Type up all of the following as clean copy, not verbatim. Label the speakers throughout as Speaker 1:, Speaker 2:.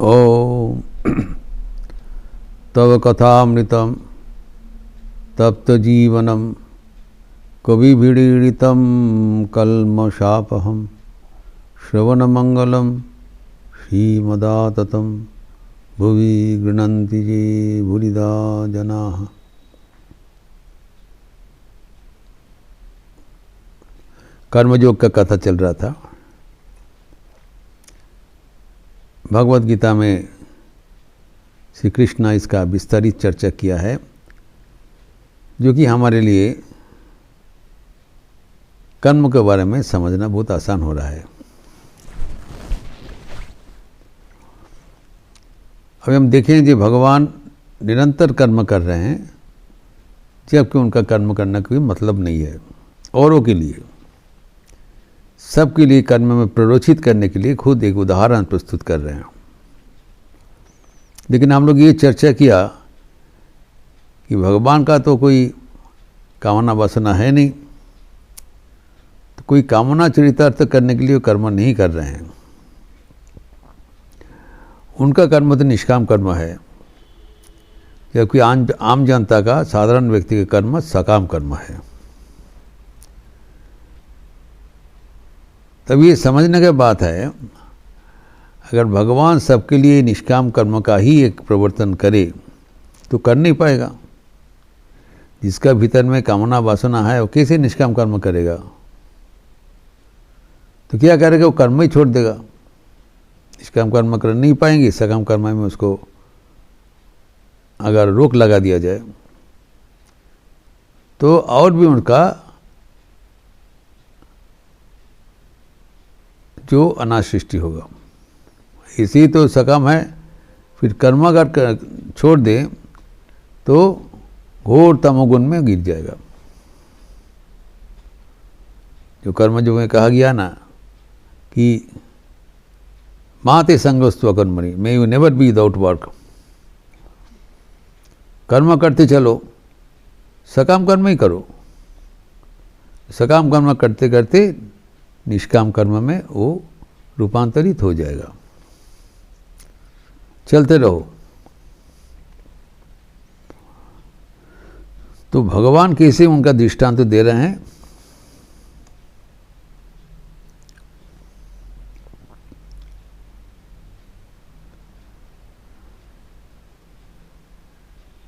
Speaker 1: ओम तव कथामृतम तप्त जीवनम कविभिडीडितं कल्मषापहं श्रवणमंगलम श्रीमदाततं भुवि गृह्णन्ति ये भूरिदा जनाः। कर्मयोग का कथा चल रहा था। भगवद गीता में श्री कृष्ण ने इसका विस्तारित चर्चा किया है, जो कि हमारे लिए कर्म के बारे में समझना बहुत आसान हो रहा है। अभी हम देखें कि भगवान निरंतर कर्म कर रहे हैं, जबकि उनका कर्म करने का कोई मतलब नहीं है। औरों के लिए, सबके लिए कर्म में प्ररोचित करने के लिए खुद एक उदाहरण प्रस्तुत कर रहे हैं। लेकिन हम लोग ये चर्चा किया कि भगवान का तो कोई कामना वासना है नहीं, तो कोई कामना चरितार्थ करने के लिए कर्म नहीं कर रहे हैं। उनका कर्म तो निष्काम कर्म है, जबकि आम जनता का, साधारण व्यक्ति का कर्म सकाम कर्म है। तब ये समझने की बात है, अगर भगवान सबके लिए निष्काम कर्म का ही एक प्रवर्तन करे तो कर नहीं पाएगा। जिसका भीतर में कामना वासना है वो कैसे निष्काम कर्म करेगा? तो क्या करेगा? वो कर्म ही छोड़ देगा। निष्काम कर्म कर नहीं पाएंगे। सकाम कर्म में उसको अगर रोक लगा दिया जाए तो और भी उनका जो अनाज सृष्टि होगा। इसी तो सकाम है। फिर कर्म अगर छोड़ दे तो घोर तमोगुण में गिर जाएगा। जो कर्म जो में कहा गया ना कि माते संगस्तु अकर्मणि, may you never be without work. कर्म करते चलो, सकाम कर्म ही करो। सकाम कर्म करते करते निष्काम कर्म में वो रूपांतरित हो जाएगा। चलते रहो। तो भगवान कैसे उनका दृष्टांत दे रहे हैं?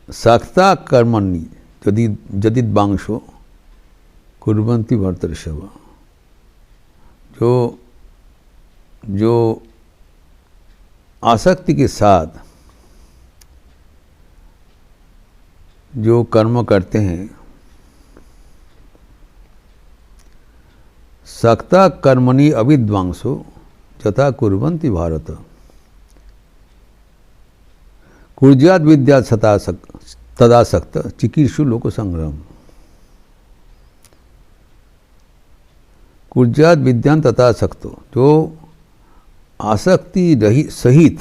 Speaker 1: सक्ता कर्मणि जदिद्वांशो कुर्वन्ति भर्तर्षभ। जो आसक्ति के साथ जो कर्म करते हैं, सक्ता कर्मणि अविद्वांसो यथा कुर्वन्ति भारत। कुर्याद विद्या तदासक्त चिकीर्षु लोक संग्रम। कुर्याद विद्यान तथासक्तो, जो आसक्ति रही सहित,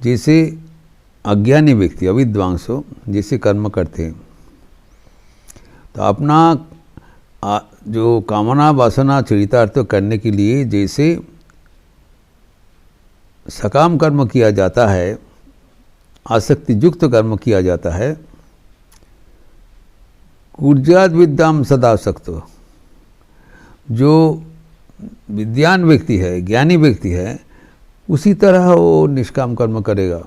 Speaker 1: जैसे अज्ञानी व्यक्ति अविद्वांसो जैसे कर्म करते हैं, तो अपना जो कामना वासना चरितार्थ करने के लिए जैसे सकाम कर्म किया जाता है, आसक्ति युक्त कर्म किया जाता है, कुर्याद विद्याम सदासक्तो, जो विद्वान व्यक्ति है, ज्ञानी व्यक्ति है, उसी तरह वो निष्काम कर्म करेगा।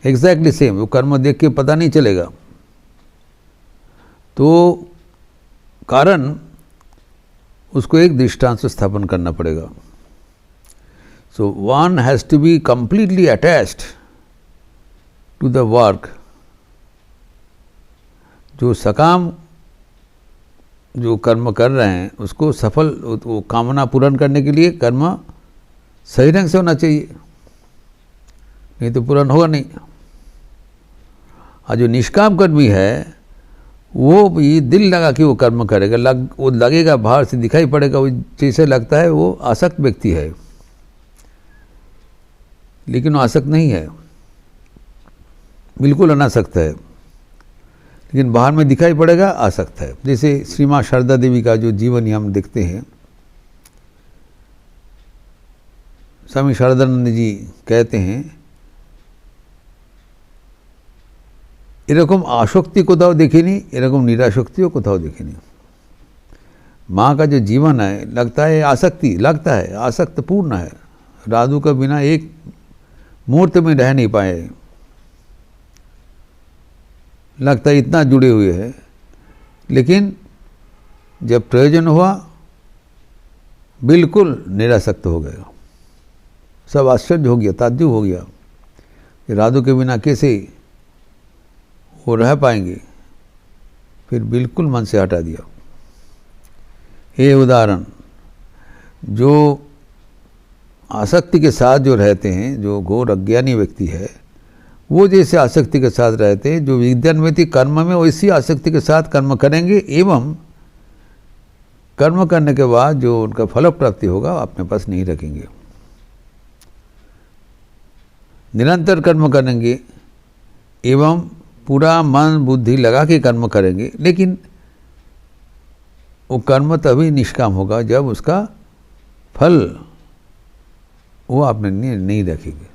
Speaker 1: Exactly same. वो कर्म देख के पता नहीं चलेगा। तो कारण उसको एक दृष्टांत स्थापन करना पड़ेगा। So one has to be completely attached to the work. जो सकाम जो कर्म कर रहे हैं उसको सफल, वो कामना पूर्ण करने के लिए कर्म सही ढंग से होना चाहिए, नहीं तो पूर्ण होगा नहीं। और जो निष्काम कर्मी है वो भी दिल लगा के वो कर्म करेगा। वो लगेगा, बाहर से दिखाई पड़ेगा, वो जैसे लगता है वो आसक्त व्यक्ति है, लेकिन वो आसक्त नहीं है, बिल्कुल अनासक्त है। लेकिन बाहर में दिखाई पड़ेगा आसक्त है। जैसे श्री माँ शारदा देवी का जो जीवन हम देखते हैं स्वामी शारदानंद जी कहते हैं এরকম आसक्ति कोথাও देखेनी, এরকম निराशक्तिও कोথাও देखेनी। माँ का जो जीवन है लगता है आसक्ति, लगता है आसक्त पूर्ण है। राधु का बिना एक मुहूर्त में रह नहीं पाए, लगता है इतना जुड़े हुए हैं। लेकिन जब प्रयोजन हुआ बिल्कुल निरासक्त हो गए। सब आश्चर्य हो गया, ताज्जुब हो गया कि राधु के बिना कैसे वो रह पाएंगे। फिर बिल्कुल मन से हटा दिया। ये उदाहरण जो आसक्ति के साथ जो रहते हैं, जो घोर अज्ञानी व्यक्ति है, वो जैसे आसक्ति के साथ रहते हैं, जो विद्यान्विति कर्म में वैसी आसक्ति के साथ कर्म करेंगे एवं कर्म करने के बाद जो उनका फल प्राप्ति होगा अपने पास नहीं रखेंगे। निरंतर कर्म करेंगे एवं पूरा मन बुद्धि लगा के कर्म करेंगे, लेकिन वो कर्म तभी निष्काम होगा जब उसका फल वो आपने नहीं रखेंगे।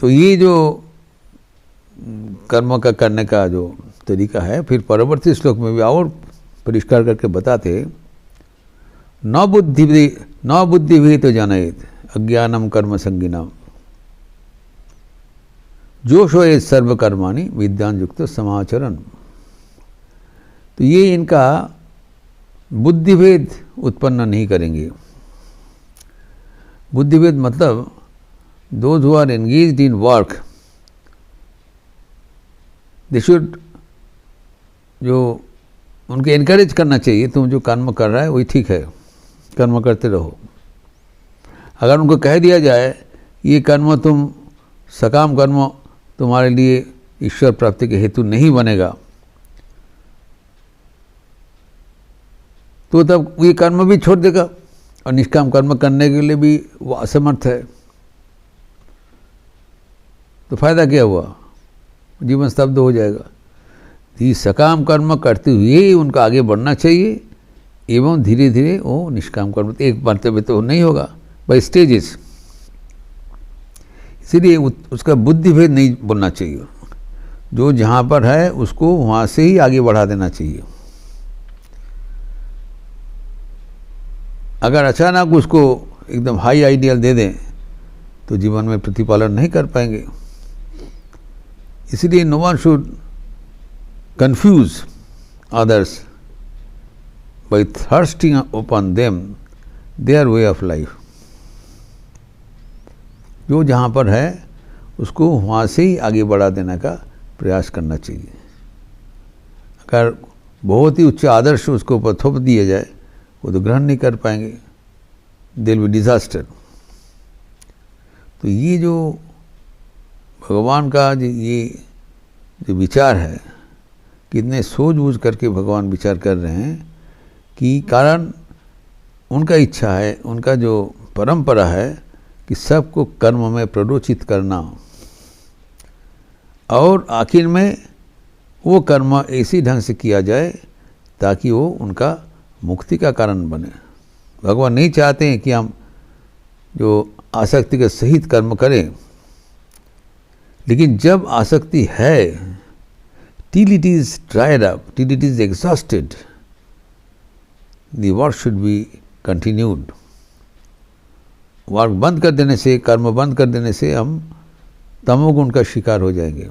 Speaker 1: तो ये जो कर्म का करने का जो तरीका है, फिर परवर्ती श्लोक में भी और परिष्कार करके बताते, न बुद्धि भी तो जनयेत अज्ञानम कर्म संगिनाम जोशोए सर्वकर्माणि विद्यान युक्त समाचरण। तो ये इनका बुद्धिभेद उत्पन्न नहीं करेंगे। बुद्धिभेद मतलब those who are engaged in work they should, जो उनके एनकरेज करना चाहिए, तुम जो कर्म कर रहा है वही ठीक है, कर्म करते रहो। अगर उनको कह दिया जाए ये कर्म तुम सकाम कर्म तुम्हारे लिए ईश्वर प्राप्ति के हेतु नहीं बनेगा, तो तब ये कर्म भी छोड़ देगा और निष्काम कर्म करने के लिए भी वो असमर्थ है। तो फायदा क्या हुआ? जीवन स्तब्ध हो जाएगा। ये सकाम कर्म करते हुए उनका आगे बढ़ना चाहिए एवं धीरे धीरे वो निष्काम कर्म, एक मर्तबे तो नहीं होगा, बाय स्टेजेस। इसीलिए उसका बुद्धिभेद नहीं बोलना चाहिए। जो जहाँ पर है उसको वहाँ से ही आगे बढ़ा देना चाहिए। अगर अचानक उसको एकदम हाई आइडियल दे दें तो जीवन में प्रतिपालन नहीं कर पाएंगे। इसलिए no one should confuse others by thrusting upon them their way of life। जो जहाँ पर है उसको वहाँ से ही आगे बढ़ा देने का प्रयास करना चाहिए। अगर बहुत ही उच्च आदर्श उसको ऊपर थोप दिया जाए वो तो ग्रहण नहीं कर पाएंगे, देयर विल बी डिजास्टर। तो ये जो भगवान का ये जो विचार है, कितने सूझबूझ करके भगवान विचार कर रहे हैं कि कारण उनका इच्छा है, उनका जो परंपरा है कि सबको कर्म में प्ररोचित करना, और आखिर में वो कर्म ऐसी ढंग से किया जाए ताकि वो उनका मुक्ति का कारण बने। भगवान नहीं चाहते हैं कि हम जो आसक्ति के सहित कर्म करें, लेकिन जब आसक्ति है, till it is dried up, till it is exhausted, the work should be continued। Work बंद कर देने से, कर्म बंद कर देने से हम तमोगुण का शिकार हो जाएंगे।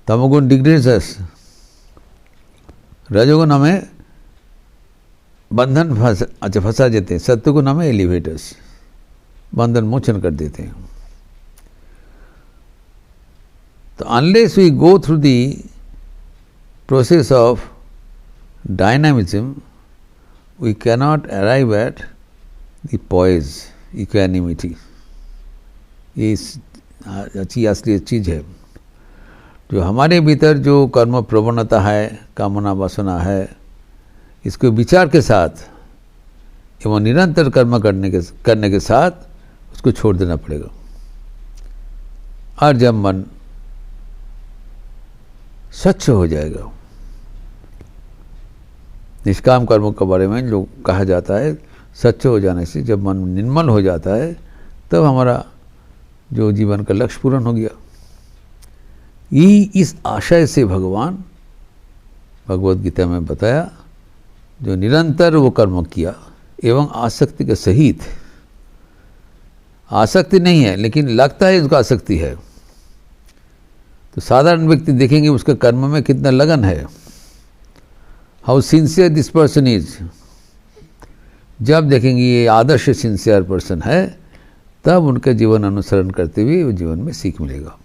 Speaker 1: तमोगुण डिग्रेड्स अस, रजोगुण हमें बंधन फंसा देते हैं, सत्वगुण हमें एलिवेटर्स, बंधन मोचन कर देते हैं। तो unless we go through the process of dynamism we cannot arrive at the poise, equanimity. ये अच्छी असली चीज़ है। जो हमारे भीतर जो कर्म प्रवणता है, कामना वासना है, इसको विचार के साथ एवं निरंतर कर्म करने के साथ उसको छोड़ देना पड़ेगा। और जब मन स्वच्छ हो जाएगा, निष्काम कर्मों के बारे में जो कहा जाता है, सच्चे हो जाने से जब मन निर्मल हो जाता है तब हमारा जो जीवन का लक्ष्य पूर्ण हो गया। इस आशय से भगवान भगवद गीता में बताया, जो निरंतर वो कर्म किया एवं आसक्ति के सहित, आसक्ति नहीं है लेकिन लगता है उसका आसक्ति है, तो साधारण व्यक्ति देखेंगे उसके कर्म में कितना लगन है, how sincere this person is. जब देखेंगे ये आदर्श सिंसियर पर्सन है, तब उनका जीवन अनुसरण करते हुए वो जीवन में सीख मिलेगा।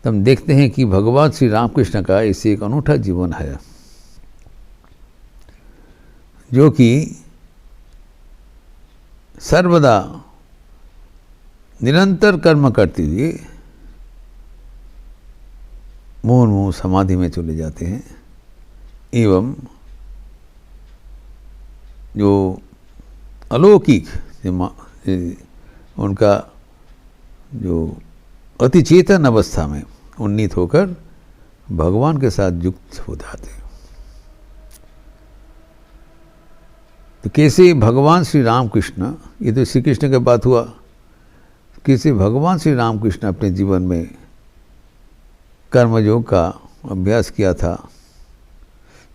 Speaker 1: तो हम देखते हैं कि भगवान श्री रामकृष्ण का ऐसे एक अनूठा जीवन है, जो कि सर्वदा निरंतर कर्म करते हुए मुहुर्मुहु समाधि में चले जाते हैं, एवं जो अलौकिक उनका जो अतिचेतन अवस्था में उन्नीत होकर भगवान के साथ युक्त हो जाते हैं। तो कैसे भगवान श्री रामकृष्ण, ये तो श्री कृष्ण की बात हुआ, कैसे भगवान श्री रामकृष्ण अपने जीवन में कर्मयोग का अभ्यास किया था,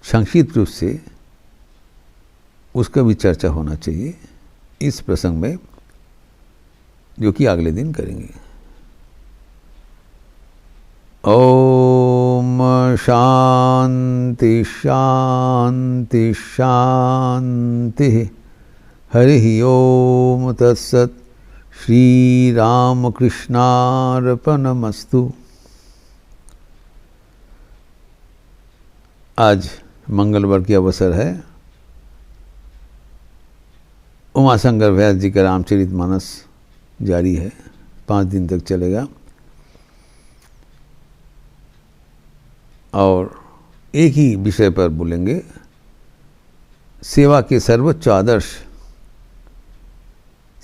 Speaker 1: संक्षिप्त रूप से उसका भी चर्चा होना चाहिए इस प्रसंग में, जो कि अगले दिन करेंगे। ओम शांति शांति शांति। हरि ओम तत्सत। श्री रामकृष्णार्पणमस्तु। आज मंगलवार की अवसर है। उमाशंकर व्यास जी का रामचरितमानस जारी है, 5 दिन तक चलेगा, और एक ही विषय पर बोलेंगे, सेवा के सर्वोच्च आदर्श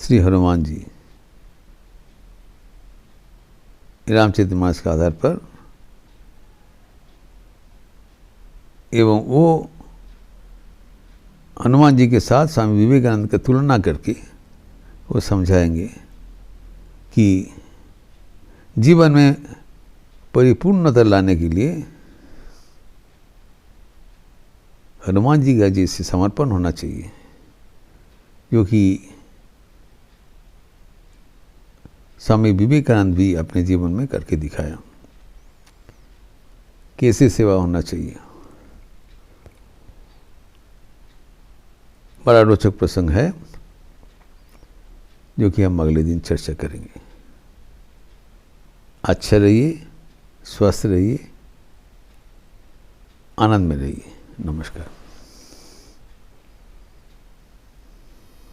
Speaker 1: श्री हनुमान जी। रामचरितमानस के आधार पर, एवं वो हनुमान जी के साथ स्वामी विवेकानंद की तुलना करके वो समझाएंगे कि जीवन में परिपूर्णता लाने के लिए हनुमान जी का जैसे समर्पण होना चाहिए, क्योंकि स्वामी विवेकानंद भी अपने जीवन में करके दिखाया कैसे सेवा होना चाहिए। बड़ा रोचक प्रसंग है, जो कि हम अगले दिन चर्चा करेंगे। अच्छा रहिए, स्वस्थ रहिए, आनंद में रहिए। नमस्कार।